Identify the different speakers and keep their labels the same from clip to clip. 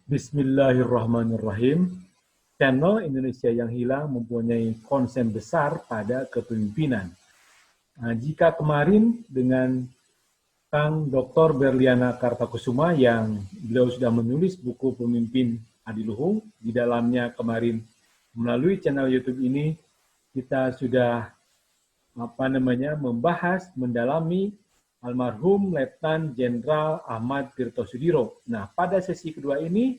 Speaker 1: Bismillahirrahmanirrahim. Channel Indonesia yang Hilang mempunyai konsen besar pada kepemimpinan. Jika kemarin dengan Kang Dr. Berliana Kartakusuma yang beliau sudah menulis buku Pemimpin Adiluhung, di dalamnya kemarin melalui channel YouTube ini kita sudah membahas, mendalami almarhum Letnan Jenderal Ahmad Tirtosudiro. Nah, pada sesi kedua ini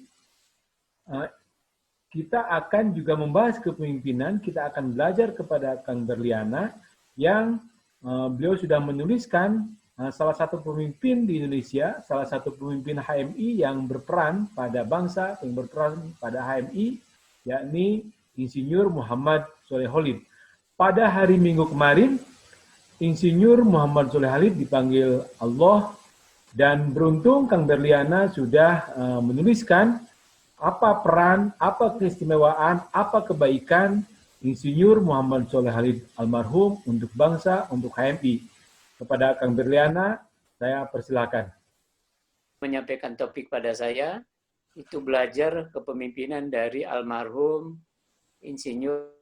Speaker 1: kita akan juga membahas kepemimpinan, kita akan belajar kepada Kang Berliana yang beliau sudah menuliskan salah satu pemimpin di Indonesia, salah satu pemimpin HMI yang berperan pada bangsa, yang berperan pada HMI, yakni Insinyur Muhammad Soleholid. Pada hari Minggu kemarin, Insinyur Muhammad Soleholid dipanggil Allah, dan beruntung Kang Berliana sudah menuliskan apa peran, apa keistimewaan, apa kebaikan Insinyur Muhammad Soleholid almarhum untuk bangsa, untuk HMI. Kepada Kang Berliana, saya persilakan.
Speaker 2: Menyampaikan topik pada saya, itu belajar kepemimpinan dari almarhum Insinyur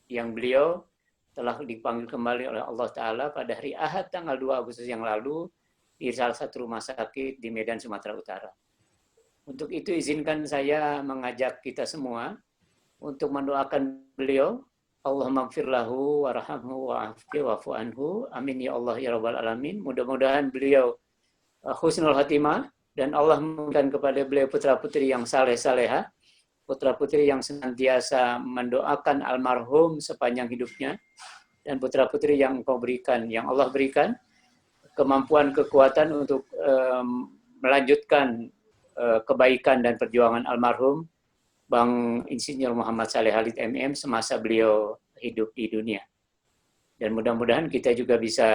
Speaker 2: yang beliau telah dipanggil kembali oleh Allah Ta'ala pada hari Ahad tanggal 2 Agustus yang lalu di salah satu rumah sakit di Medan, Sumatera Utara. Untuk itu izinkan saya mengajak kita semua untuk mendoakan beliau. Allahumma gfir lahu warhamhu wa'afi wa'fu anhu. Amin ya Allah ya Rabbal Alamin. Mudah-mudahan beliau husnul khatimah dan Allah memberikan kepada beliau putra-putri yang saleh-saleha, putra-putri yang senantiasa mendoakan almarhum sepanjang hidupnya, dan putra-putri yang Engkau berikan, yang Allah berikan kemampuan, kekuatan untuk melanjutkan kebaikan dan perjuangan almarhum Bang Insinyur Muhammad Soleholid MM semasa beliau hidup di dunia. Dan mudah-mudahan kita juga bisa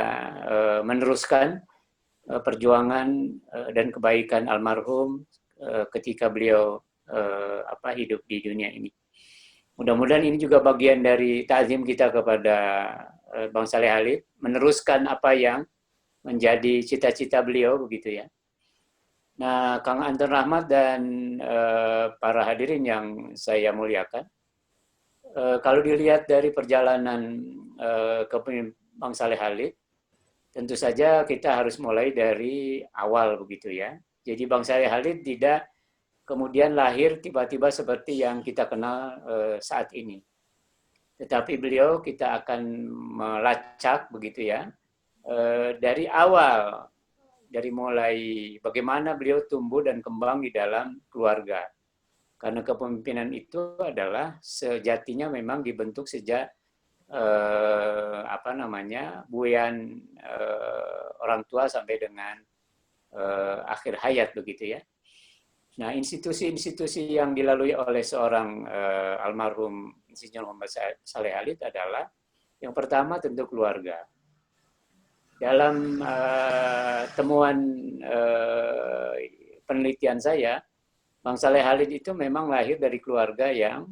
Speaker 2: meneruskan perjuangan dan kebaikan almarhum ketika beliau hidup di dunia ini. Mudah-mudahan ini juga bagian dari ta'zim kita kepada Bang Soleholid, meneruskan apa yang menjadi cita-cita beliau, begitu ya. Nah, Kang Anton Rahmat dan para hadirin yang saya muliakan, kalau dilihat dari perjalanan kepemimpinan Bang Soleholid, tentu saja kita harus mulai dari awal, begitu ya. Jadi Bang Soleholid tidak kemudian lahir tiba-tiba seperti yang kita kenal saat ini. Tetapi beliau kita akan melacak, begitu ya, dari awal, dari mulai bagaimana beliau tumbuh dan kembang di dalam keluarga. Karena kepemimpinan itu adalah sejatinya memang dibentuk sejak buayan orang tua sampai dengan akhir hayat, begitu ya. Nah, institusi-institusi yang dilalui oleh seorang almarhum Insinyur Muhammad Soleholid adalah yang pertama tentu keluarga. Dalam temuan penelitian saya, Bang Soleholid itu memang lahir dari keluarga yang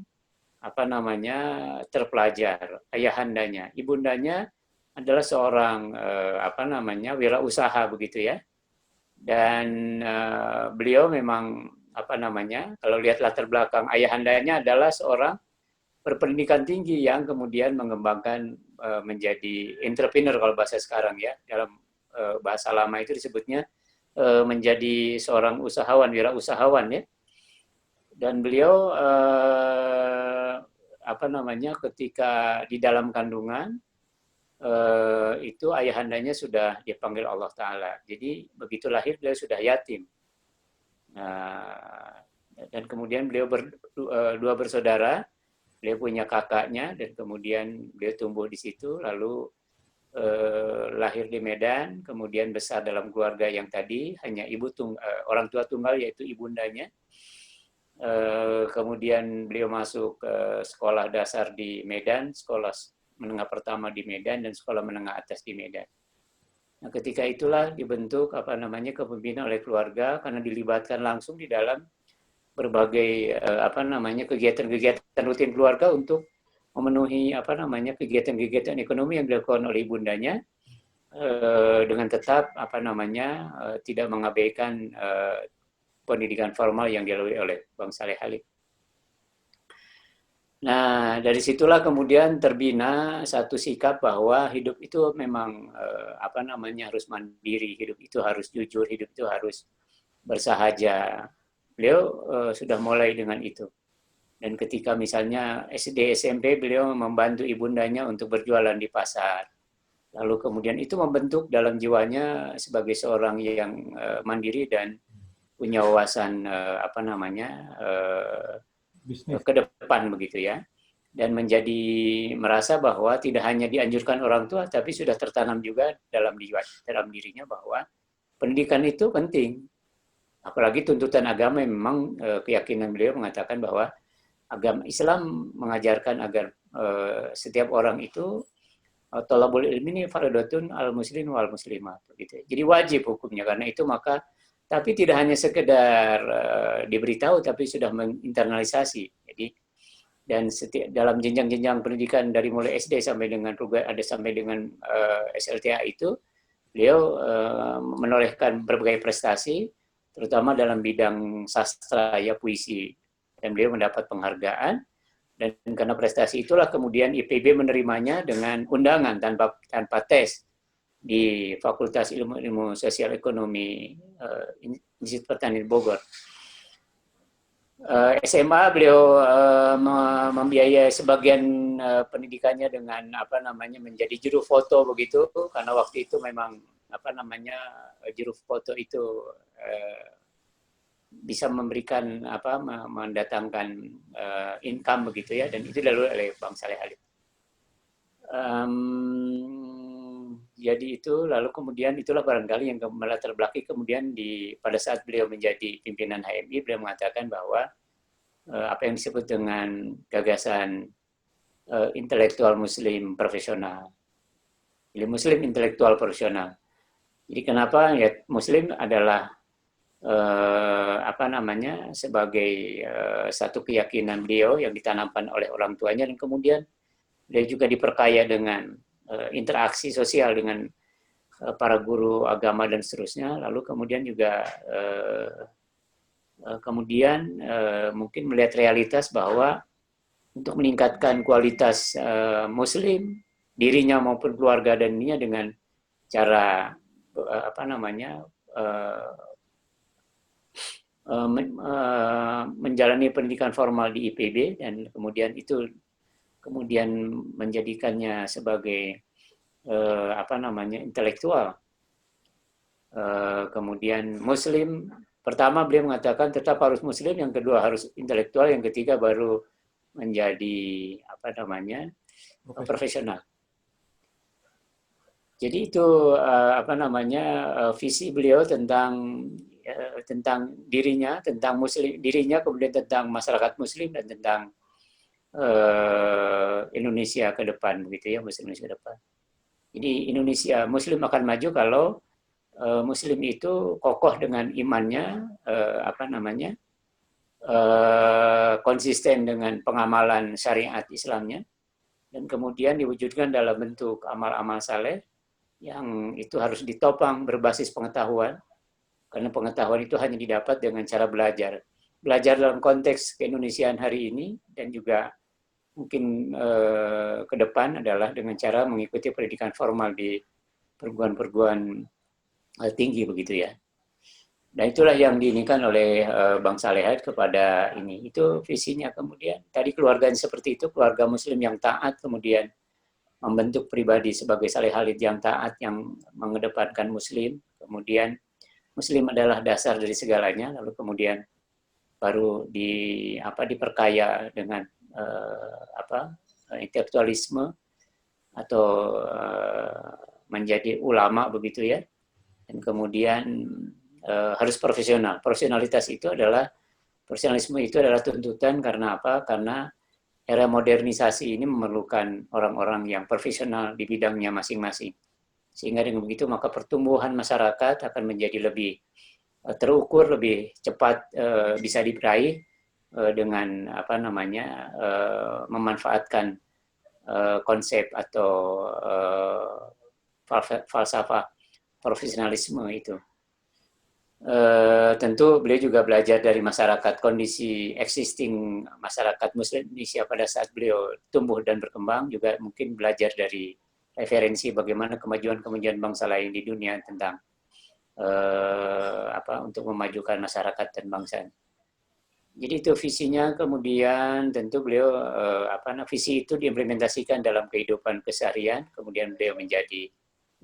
Speaker 2: terpelajar. Ayahandanya, ibundanya adalah seorang wirausaha, begitu ya. Dan beliau memang kalau lihat latar belakang ayahandanya adalah seorang berpendidikan tinggi yang kemudian mengembangkan menjadi entrepreneur kalau bahasa sekarang ya, dalam bahasa lama itu disebutnya menjadi seorang usahawan, wirausahawan ya. Dan beliau ketika di dalam kandungan itu ayahandanya sudah dipanggil Allah Ta'ala. Jadi begitu lahir beliau sudah yatim. Dan kemudian beliau dua bersaudara, beliau punya kakaknya, dan kemudian beliau tumbuh di situ, lalu lahir di Medan, kemudian besar dalam keluarga yang tadi hanya orang tua tunggal yaitu ibundanya. Kemudian beliau masuk ke sekolah dasar di Medan, sekolah menengah pertama di Medan, dan sekolah menengah atas di Medan. Nah, ketika itulah dibentuk kepemimpinan oleh keluarga karena dilibatkan langsung di dalam berbagai kegiatan-kegiatan rutin keluarga untuk memenuhi kegiatan-kegiatan ekonomi yang dilakukan oleh ibundanya, dengan tetap tidak mengabaikan pendidikan formal yang dilalui oleh Bang Saleh Halid. Nah, dari situlah kemudian terbina satu sikap bahwa hidup itu memang harus mandiri, hidup itu harus jujur, hidup itu harus bersahaja. Beliau sudah mulai dengan itu. Dan ketika misalnya SD, SMP, beliau membantu ibundanya untuk berjualan di pasar. Lalu kemudian itu membentuk dalam jiwanya sebagai seorang yang mandiri dan punya wawasan
Speaker 1: Bisnis.
Speaker 2: ke depan begitu ya. Dan merasa bahwa tidak hanya dianjurkan orang tua, tapi sudah tertanam juga dalam dirinya bahwa pendidikan itu penting. Apalagi tuntutan agama memang keyakinan beliau mengatakan bahwa agama Islam mengajarkan agar setiap orang itu thalabul ilmi ini fardhatun al muslim wal muslimat gitu. Jadi wajib hukumnya karena itu maka tapi tidak hanya sekedar diberitahu tapi sudah menginternalisasi. Jadi dan dalam jenjang-jenjang pendidikan dari mulai SD sampai dengan SLTA itu beliau menorehkan berbagai prestasi terutama dalam bidang sastra ya puisi dan beliau mendapat penghargaan dan karena prestasi itulah kemudian IPB menerimanya dengan undangan tanpa tes di Fakultas Ilmu Sosial Ekonomi Institut Pertanian Bogor. SMA beliau membiayai sebagian pendidikannya dengan menjadi juru foto begitu karena waktu itu memang juru foto itu bisa memberikan mendatangkan income begitu ya dan itu dilalui oleh Bang Saleh Halid. Jadi itu lalu kemudian itulah barangkali yang melatar belakangi kemudian pada saat beliau menjadi pimpinan HMI beliau mengatakan bahwa apa yang disebut dengan gagasan intelektual muslim profesional. Jadi muslim intelektual profesional. Jadi kenapa ya muslim adalah sebagai satu keyakinan beliau yang ditanamkan oleh orang tuanya dan kemudian beliau juga diperkaya dengan interaksi sosial dengan para guru agama dan seterusnya. Lalu kemudian juga mungkin melihat realitas bahwa untuk meningkatkan kualitas Muslim dirinya maupun keluarga dan dirinya dengan cara menjalani pendidikan formal di IPB dan kemudian itu menjadikannya sebagai intelektual. Kemudian Muslim, pertama beliau mengatakan tetap harus Muslim, yang kedua harus intelektual, yang ketiga baru menjadi profesional. Jadi itu visi beliau tentang dirinya, tentang Muslim dirinya, kemudian tentang masyarakat Muslim dan tentang Indonesia ke depan begitu ya, Muslim Indonesia ke depan. Jadi Indonesia Muslim akan maju kalau Muslim itu kokoh dengan imannya, konsisten dengan pengamalan syariat Islamnya, dan kemudian diwujudkan dalam bentuk amal-amal saleh yang itu harus ditopang berbasis pengetahuan, karena pengetahuan itu hanya didapat dengan cara belajar. Belajar dalam konteks keindonesiaan hari ini dan juga mungkin ke depan adalah dengan cara mengikuti pendidikan formal di perguruan-perguruan tinggi begitu ya. Dan itulah yang diinginkan oleh Bang Saleh Halid kepada ini. Itu visinya. Kemudian tadi keluarga seperti itu, keluarga Muslim yang taat, kemudian membentuk pribadi sebagai Saleh Halid yang taat, yang mengedepankan Muslim. Kemudian Muslim adalah dasar dari segalanya. Lalu kemudian baru diperkaya dengan intelektualisme atau menjadi ulama begitu ya. Dan kemudian harus profesional. Profesionalisme itu adalah tuntutan karena apa? Karena era modernisasi ini memerlukan orang-orang yang profesional di bidangnya masing-masing. Sehingga dengan begitu maka pertumbuhan masyarakat akan menjadi lebih terukur, lebih cepat bisa diraih dengan memanfaatkan konsep atau falsafah profesionalisme itu. tentu beliau juga belajar dari masyarakat, kondisi existing masyarakat Muslim Indonesia pada saat beliau tumbuh dan berkembang, juga mungkin belajar dari referensi bagaimana kemajuan-kemajuan bangsa lain di dunia tentang untuk memajukan masyarakat dan bangsa. Jadi itu visinya, kemudian tentu beliau visi itu diimplementasikan dalam kehidupan keseharian, kemudian beliau menjadi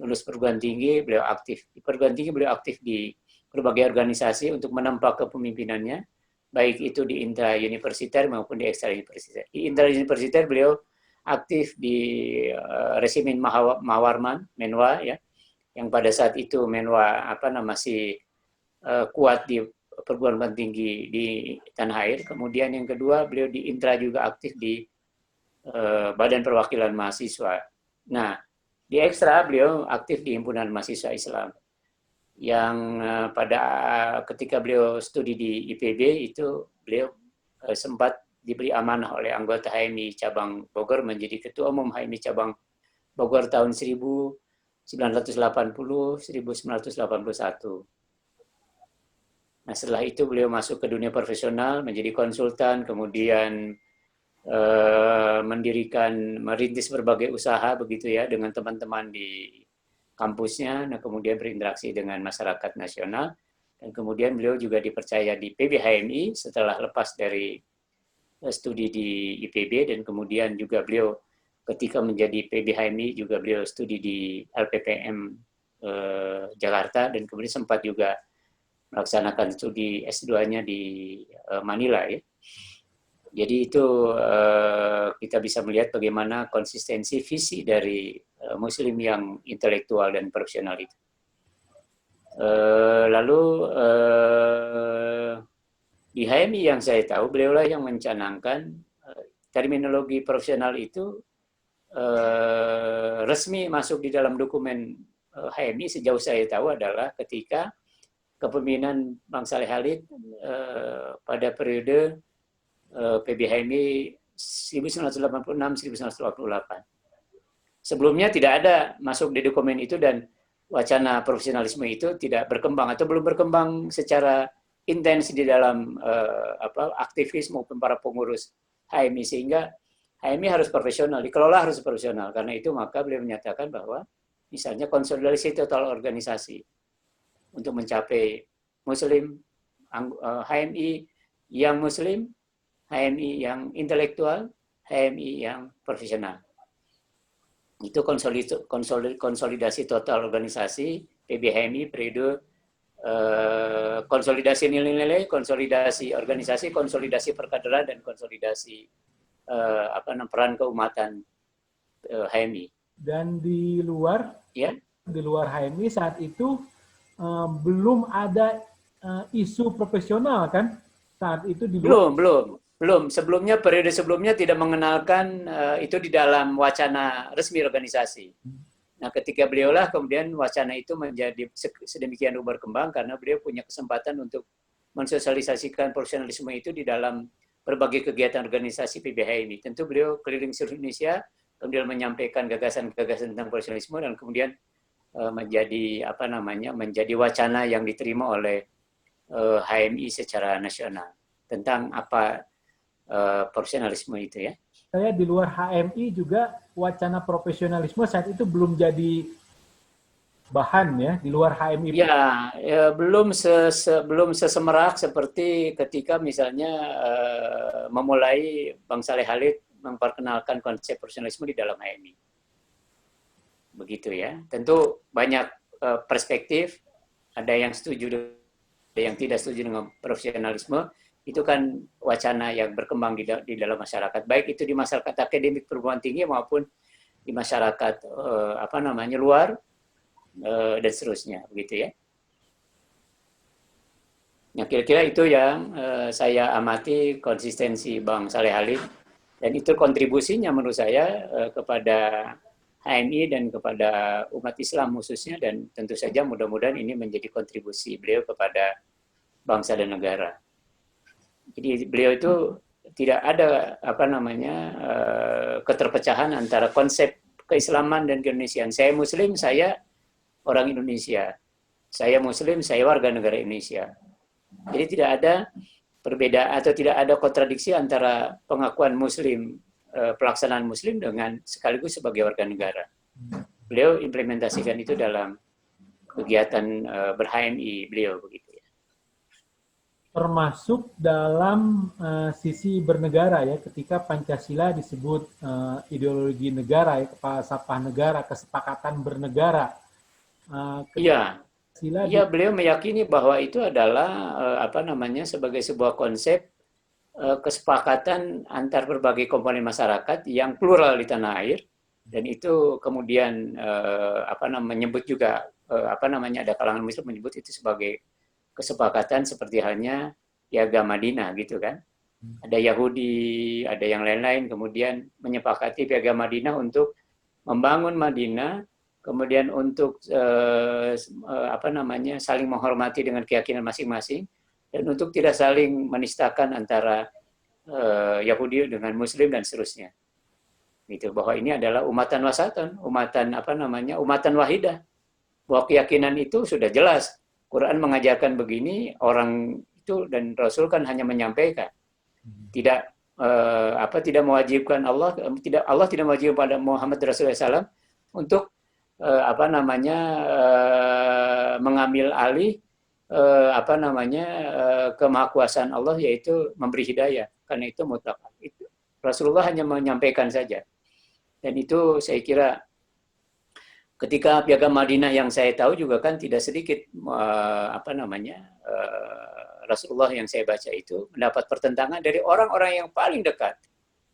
Speaker 2: lulus perguruan tinggi, beliau aktif di perguruan tinggi, beliau aktif di berbagai organisasi untuk menempa kepemimpinannya, baik itu di intra-universiter maupun di ekstra-universiter. Di intra-universiter beliau aktif di Resimen Mawarman, Menwa, ya, yang pada saat itu Menwa masih kuat di perguruan tinggi di tanah air. Kemudian yang kedua, beliau di intra juga aktif di Badan Perwakilan Mahasiswa. Nah, di ekstra beliau aktif di Himpunan Mahasiswa Islam. Yang ketika beliau studi di IPB itu beliau sempat diberi amanah oleh anggota HMI cabang Bogor menjadi ketua umum HMI cabang Bogor tahun 1980-1981. Nah, setelah itu beliau masuk ke dunia profesional menjadi konsultan, kemudian merintis berbagai usaha begitu ya dengan teman-teman di kampusnya, nah kemudian berinteraksi dengan masyarakat nasional, dan kemudian beliau juga dipercaya di PBHMI setelah lepas dari studi di IPB, dan kemudian juga beliau ketika menjadi PBHMI juga beliau studi di LPPM Jakarta, dan kemudian sempat juga melaksanakan studi S2-nya di Manila ya. Jadi itu kita bisa melihat bagaimana konsistensi visi dari Muslim yang intelektual dan profesional itu. Lalu di HMI yang saya tahu, beliaulah yang mencanangkan terminologi profesional itu resmi masuk di dalam dokumen HMI sejauh saya tahu adalah ketika kepemimpinan Bang Saleh Khalid pada periode PBHMI 1986-1988. Sebelumnya tidak ada masuk di dokumen itu, dan wacana profesionalisme itu tidak berkembang atau belum berkembang secara intens di dalam aktivis maupun para pengurus HMI, sehingga HMI harus profesional, dikelola harus profesional. Karena itu maka beliau menyatakan bahwa misalnya konsolidasi total organisasi untuk mencapai Muslim, HMI yang Muslim, HMI yang intelektual, HMI yang profesional. Itu konsolidasi total organisasi PBHMI periode konsolidasi nilai-nilai, konsolidasi organisasi, konsolidasi perkaderan, dan konsolidasi peran keumatan HMI.
Speaker 1: Dan di luar HMI saat itu belum ada isu profesional kan? Saat itu di
Speaker 2: belum. Sebelumnya, periode sebelumnya tidak mengenalkan itu di dalam wacana resmi organisasi. Nah, ketika beliaulah kemudian wacana itu menjadi sedemikian berkembang karena beliau punya kesempatan untuk mensosialisasikan profesionalisme itu di dalam berbagai kegiatan organisasi PBHMI. Tentu beliau keliling seluruh Indonesia, kemudian menyampaikan gagasan-gagasan tentang profesionalisme, dan kemudian menjadi menjadi wacana yang diterima oleh HMI secara nasional tentang apa profesionalisme itu ya.
Speaker 1: Saya di luar HMI juga wacana profesionalisme saat itu belum jadi bahan ya di luar HMI.
Speaker 2: Ya belum sesemerak seperti ketika misalnya memulai Bang Saleh Khalid memperkenalkan konsep profesionalisme di dalam HMI. Begitu ya. Tentu banyak perspektif, ada yang setuju, ada yang tidak setuju dengan profesionalisme. Itu kan wacana yang berkembang di dalam masyarakat, baik itu di masyarakat akademik perguruan tinggi maupun di masyarakat luar dan seterusnya, begitu ya. Nah, kira-kira itu yang saya amati konsistensi Bang Saleh Khalid, dan itu kontribusinya menurut saya kepada HMI dan kepada umat Islam khususnya, dan tentu saja mudah-mudahan ini menjadi kontribusi beliau kepada bangsa dan negara. Jadi beliau itu tidak ada keterpecahan antara konsep keislaman dan keindonesiaan. Saya Muslim, saya orang Indonesia. Saya Muslim, saya warga negara Indonesia. Jadi tidak ada perbedaan atau tidak ada kontradiksi antara pengakuan Muslim, pelaksanaan Muslim dengan sekaligus sebagai warga negara. Beliau implementasikan itu dalam kegiatan ber-HMI beliau begitu ya.
Speaker 1: Termasuk dalam sisi bernegara ya, ketika Pancasila disebut ideologi negara ya, falsafah negara, kesepakatan bernegara.
Speaker 2: Iya. Iya, beliau meyakini bahwa itu adalah sebagai sebuah konsep kesepakatan antar berbagai komponen masyarakat yang plural di tanah air, dan itu kemudian menyebut juga ada kalangan Muslim menyebut itu sebagai kesepakatan seperti halnya Piagam Madinah gitu kan. Ada Yahudi, ada yang lain-lain kemudian menyepakati Piagam Madinah untuk membangun Madinah, kemudian untuk saling menghormati dengan keyakinan masing-masing, dan untuk tidak saling menistakan antara Yahudi dengan Muslim dan seterusnya. Gitu, bahwa ini adalah umatan wasatan, umatan wahidah. Bahwa keyakinan itu sudah jelas. Quran mengajarkan begini, orang itu dan Rasul kan hanya menyampaikan. Tidak mewajibkan Allah tidak mewajibkan pada Muhammad Rasulullah SAW untuk mengambil alih kemahakuasaan Allah, yaitu memberi hidayah. Karena itu mutlak. Rasulullah hanya menyampaikan saja. Dan itu saya kira ketika Piagam Madinah yang saya tahu juga kan tidak sedikit Rasulullah yang saya baca itu mendapat pertentangan dari orang-orang yang paling dekat,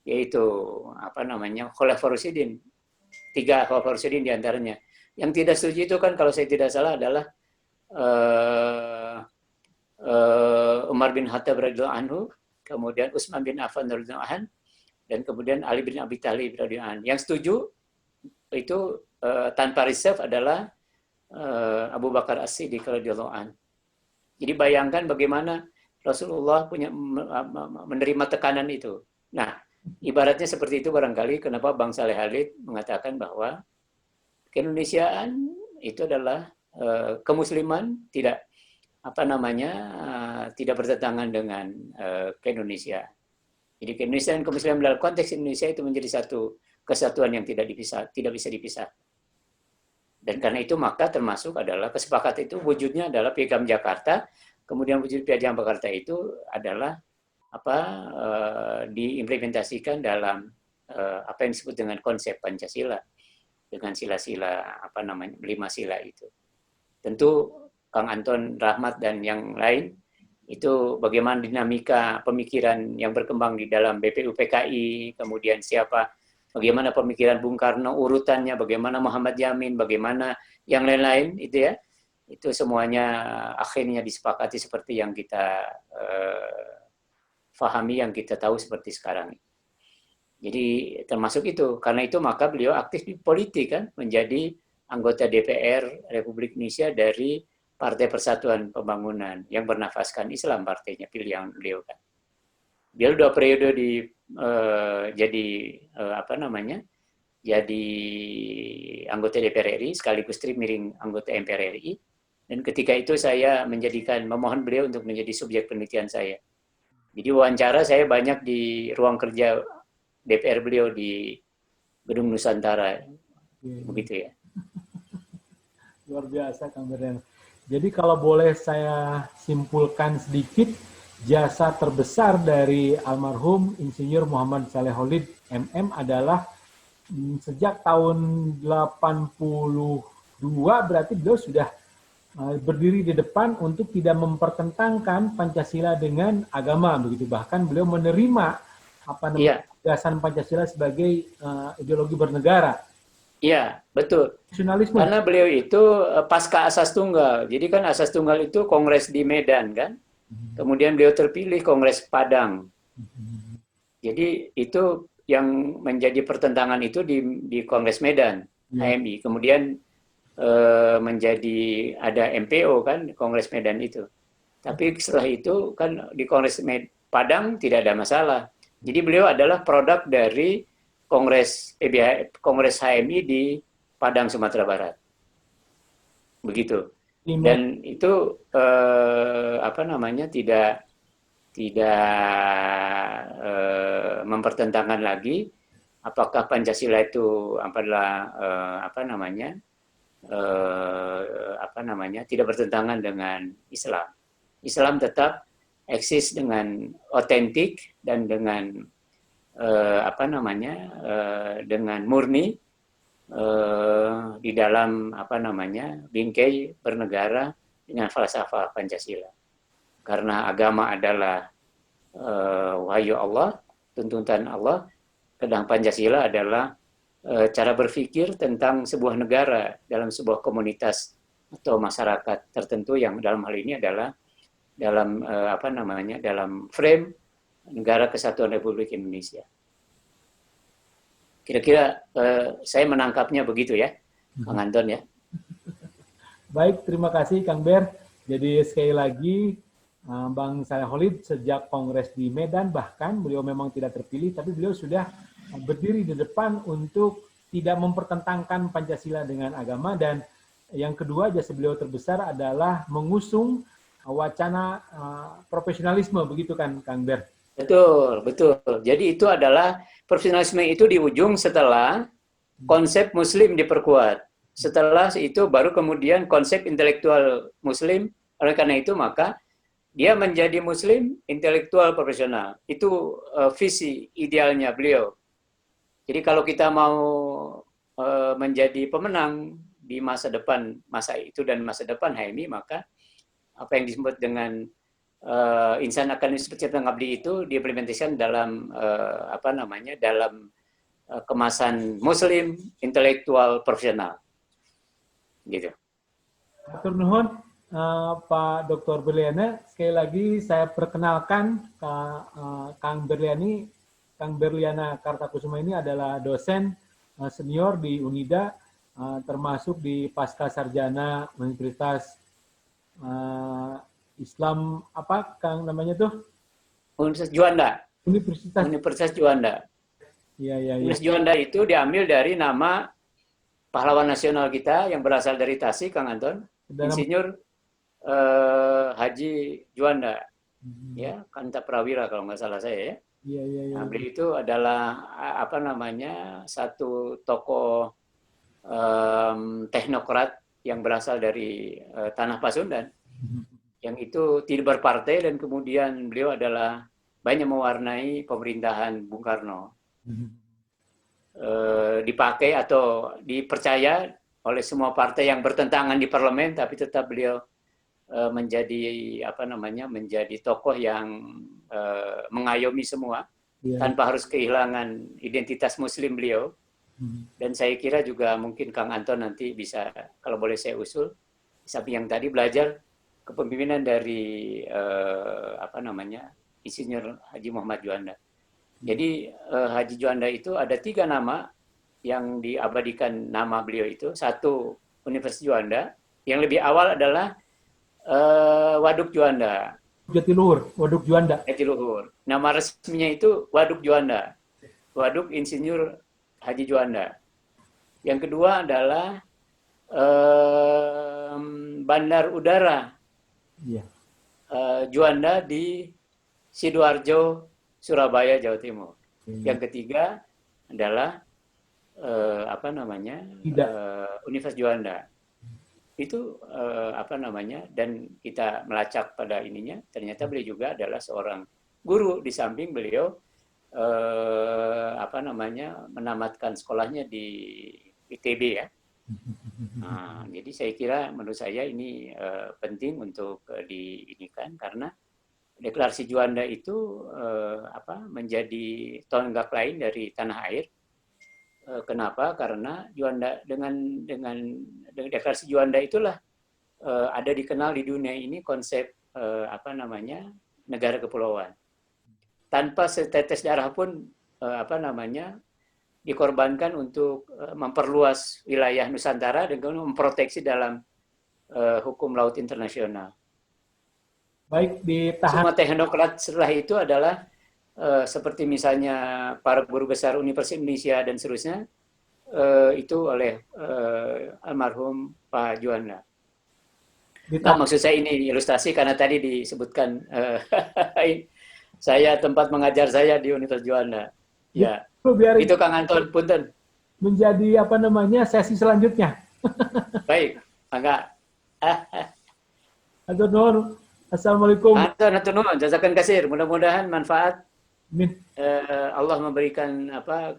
Speaker 2: yaitu Khulafaur Rasyidin. 3 Khulafaur Rasyidin diantaranya. Yang tidak setuju itu kan kalau saya tidak salah adalah Umar bin Khattab radhiyallahu anhu, kemudian Utsman bin Affan radhiyallahu anhu, dan kemudian Ali bin Abi Thalib radhiyallahu anhu. Yang setuju itu tanpa reserve adalah Abu Bakar As-Siddiq radhiyallahu anhu. Jadi bayangkan bagaimana Rasulullah menerima tekanan itu. Nah, ibaratnya seperti itu barangkali kenapa Bang Saleh Khalid mengatakan bahwa keindonesiaan itu adalah kemusliman tidak tidak bertentangan dengan keindonesiaan. Jadi keindonesiaan dan kemusliman dalam konteks Indonesia itu menjadi satu kesatuan yang tidak bisa dipisah. Dan karena itu maka termasuk adalah kesepakatan itu wujudnya adalah Piagam Jakarta, kemudian wujud Piagam Jakarta itu adalah diimplementasikan dalam apa yang disebut dengan konsep Pancasila, dengan sila-sila 5 sila itu. Tentu Kang Anton Rahmat dan yang lain itu bagaimana dinamika pemikiran yang berkembang di dalam BPUPKI, kemudian bagaimana pemikiran Bung Karno, urutannya, bagaimana Muhammad Yamin, bagaimana yang lain-lain itu ya, itu semuanya akhirnya disepakati seperti yang kita fahami, yang kita tahu seperti sekarang. Jadi termasuk itu, karena itu maka beliau aktif di politik kan, menjadi anggota DPR Republik Indonesia dari Partai Persatuan Pembangunan yang bernafaskan Islam, partainya pilihan beliau kan. Beliau 2 periode jadi anggota DPR RI sekaligus miring anggota MPR RI, dan ketika itu saya memohon beliau untuk menjadi subjek penelitian saya. Jadi wawancara saya banyak di ruang kerja DPR beliau di Gedung Nusantara, begitu ya.
Speaker 1: Luar biasa Kang Berliana. Jadi kalau boleh saya simpulkan sedikit, jasa terbesar dari almarhum Insinyur Muhammad Saleh Khalid MM adalah sejak tahun 82 berarti beliau sudah berdiri di depan untuk tidak mempertentangkan Pancasila dengan agama begitu. Bahkan beliau menerima gagasan Pancasila sebagai ideologi bernegara.
Speaker 2: Iya, betul.
Speaker 1: Nasionalisme.
Speaker 2: Karena beliau itu pasca Asas Tunggal. Jadi kan Asas Tunggal itu kongres di Medan kan. Kemudian beliau terpilih Kongres Padang. Jadi itu yang menjadi pertentangan itu di Kongres Medan, HMI. Kemudian menjadi ada MPO kan, Kongres Medan itu. Tapi setelah itu kan di Kongres Padang tidak ada masalah. Jadi beliau adalah produk dari Kongres HMI di Padang, Sumatera Barat. Begitu. Dan itu apa namanya tidak mempertentangkan lagi apakah Pancasila itu adalah tidak bertentangan dengan Islam. Islam tetap eksis dengan otentik dan dengan dengan murni di dalam bingkai bernegara dengan falsafah Pancasila. Karena agama adalah wahyu Allah, tuntutan Allah, sedang Pancasila adalah cara berpikir tentang sebuah negara dalam sebuah komunitas atau masyarakat tertentu yang dalam hal ini adalah dalam dalam frame Negara Kesatuan Republik Indonesia. Kira-kira saya menangkapnya begitu ya, Kang Anton ya.
Speaker 1: Baik, terima kasih Kang Ber. Jadi sekali lagi Bang Saleh Khalid sejak kongres di Medan, bahkan beliau memang tidak terpilih, tapi beliau sudah berdiri di depan untuk tidak mempertentangkan Pancasila dengan agama. Dan yang kedua, jasa beliau terbesar adalah mengusung wacana profesionalisme, begitu kan Kang Ber?
Speaker 2: Betul, betul. Jadi itu adalah profesionalisme itu di ujung setelah konsep Muslim diperkuat. Setelah itu baru kemudian konsep intelektual Muslim. Oleh karena itu maka dia menjadi Muslim intelektual profesional. Itu visi idealnya beliau. Jadi kalau kita mau menjadi pemenang di masa depan, masa itu dan masa depan HMI, maka apa yang disebut dengan insan akademis pencipta ngabdi itu diimplementasikan dalam dalam kemasan Muslim intelektual profesional, gitu.
Speaker 1: Matur nuhun Pak Dr. Berliana. Sekali lagi saya perkenalkan Kang Berliani. Kang Berliana Kartakusuma ini adalah dosen senior di UNIDA, termasuk di Pasca Sarjana Universitas Islam apa Kang namanya tuh?
Speaker 2: Universitas Juanda.
Speaker 1: Universitas
Speaker 2: Juanda.
Speaker 1: Iya.
Speaker 2: Universitas Juanda itu diambil dari nama pahlawan nasional kita yang berasal dari Tasik, Kang Anton. Insinyur Haji Juanda. Ya, Kanta Prawira kalau nggak salah saya ya.
Speaker 1: Iya.
Speaker 2: Nah, beliau itu adalah satu tokoh teknokrat yang berasal dari tanah Pasundan. Yang itu tidak berpartai dan kemudian beliau adalah banyak mewarnai pemerintahan Bung Karno. Dipakai atau dipercaya oleh semua partai yang bertentangan di parlemen, tapi tetap beliau menjadi menjadi tokoh yang mengayomi semua tanpa harus kehilangan identitas Muslim beliau. Dan saya kira juga mungkin Kang Anton nanti bisa, kalau boleh saya usul, samping yang tadi belajar kepemimpinan dari Insinyur Haji Muhammad Juanda. Jadi Haji Juanda itu ada 3 nama yang diabadikan nama beliau itu. Satu, Universitas Juanda. Yang lebih awal adalah Waduk Juanda.
Speaker 1: Jatiluhur, Waduk Juanda.
Speaker 2: Jatiluhur. Nama resminya itu Waduk Juanda. Waduk Insinyur Haji Juanda. Yang kedua adalah Bandar Udara Juanda di Sidoarjo, Surabaya, Jawa Timur. Yang ketiga adalah Universitas Juanda. Itu dan kita melacak pada ininya, ternyata beliau juga adalah seorang guru, di samping beliau menamatkan sekolahnya di ITB ya. Nah, jadi saya kira menurut saya ini penting untuk diinikan, karena deklarasi Juanda itu menjadi tonggak lain dari tanah air. Kenapa? Karena Juanda dengan deklarasi Juanda itulah ada dikenal di dunia ini konsep negara kepulauan. Tanpa setetes darah pun dikorbankan untuk memperluas wilayah Nusantara dan memproteksi dalam hukum laut internasional.
Speaker 1: Baik, ditahan.
Speaker 2: Semua teknokrat setelah itu adalah seperti misalnya para guru besar Universitas Indonesia dan seterusnya, itu oleh almarhum Pak Juanda. Nggak, maksud saya ini ilustrasi karena tadi disebutkan saya tempat mengajar saya di Universitas Juanda. Ya,
Speaker 1: biar
Speaker 2: itu Kang Anton, punten.
Speaker 1: menjadi apa namanya sesi selanjutnya.
Speaker 2: Baik, mangga.
Speaker 1: Atur nuhun. Assalamualaikum.
Speaker 2: Hatur nuhun, jazakan kasir. Mudah-mudahan manfaat
Speaker 1: Amin.
Speaker 2: Allah memberikan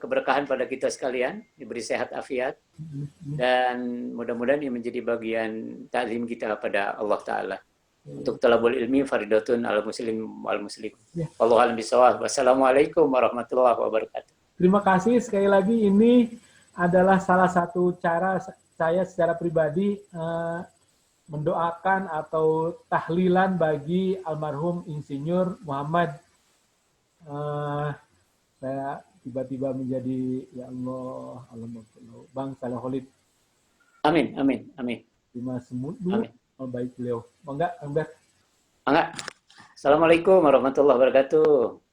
Speaker 2: keberkahan pada kita sekalian, diberi sehat afiat, dan mudah-mudahan ini menjadi bagian taklim kita pada Allah Ta'ala. Untuk talabul ilmi faridatun ala muslim wal muslim. Wallahu a'lam bishawab. Wassalamualaikum warahmatullahi wabarakatuh.
Speaker 1: Terima kasih sekali lagi. Ini adalah salah satu cara saya secara pribadi mendoakan atau tahlilan bagi almarhum Insinyur Muhammad. Saya tiba-tiba menjadi ya Allah, Bang Saleh Khalid.
Speaker 2: Amin, amin, amin.
Speaker 1: Terima semua baik beliau. Mangga, Kang Ber.
Speaker 2: Mangga. Assalamualaikum warahmatullahi wabarakatuh.